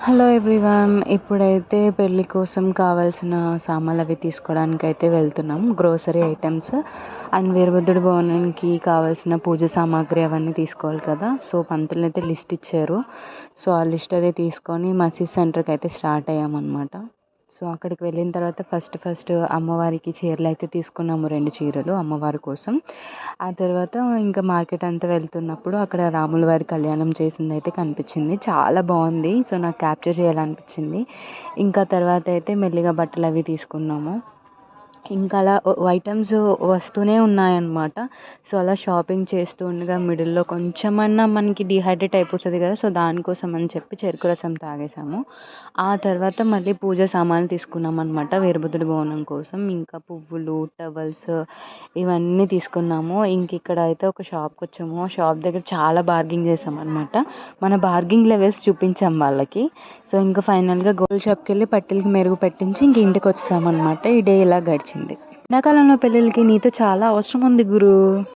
Hello everyone. ఇప్పుడైతే పెళ్ళి కోసం కావాల్సిన సామాన్లు అవి తీసుకోవడానికైతే వెళ్తున్నాం. గ్రోసరీ ఐటమ్స్ అండ్ వీరభద్రుడి భవనానికి కావాల్సిన పూజ సామాగ్రి అవన్నీ తీసుకోవాలి కదా. సో పంతులు అయితే లిస్ట్ ఇచ్చారు. సో ఆ లిస్ట్ అయితే తీసుకొని మసీద్ సెంటర్కి అయితే స్టార్ట్ అయ్యామన్నమాట. సో అక్కడికి వెళ్ళిన తర్వాత ఫస్ట్ అమ్మవారికి చీరలు అయితే తీసుకున్నాము, 2 చీరలు అమ్మవారి కోసం. ఆ తర్వాత ఇంకా మార్కెట్ అంతా వెళ్తున్నప్పుడు అక్కడ రాముల వారి కళ్యాణం చేసింది అయితే కనిపించింది. చాలా బాగుంది. సో నాకు క్యాప్చర్ చేయాలనిపించింది. ఇంకా తర్వాత అయితే మెల్లిగా బట్టలు అవి తీసుకున్నాము. ఇంకా అలా ఐటమ్స్ వస్తూనే ఉన్నాయన్నమాట. సో అలా షాపింగ్ చేస్తూ ఉండగా మిడిల్లో కొంచెమన్నా మనకి డీహైడ్రేట్ అయిపోతుంది కదా. సో దానికోసం అని చెప్పి చెరుకు రసం తాగేసాము. ఆ తర్వాత మళ్ళీ పూజ సామాన్లు తీసుకున్నాం అనమాట వీరభద్రుడి భవనం కోసం. ఇంకా పువ్వులు, టవల్స్ ఇవన్నీ తీసుకున్నాము. ఇంక ఇక్కడ అయితే ఒక షాప్కి వచ్చాము. ఆ షాప్ దగ్గర చాలా బార్గింగ్ చేసామన్నమాట. మన బార్గింగ్ లెవెల్స్ చూపించాం వాళ్ళకి. సో ఇంకా ఫైనల్గా గోల్డ్ షాప్కి వెళ్ళి పట్టీలకి మెరుగు పెట్టించి ఇంక ఇంటికి వచ్చామన్నమాట. ఈ డే ఇలా గడిచింది. ఎండాకాలంలో పెళ్ళిళ్ళకి నీతో చాలా అవసరం ఉంది గురు.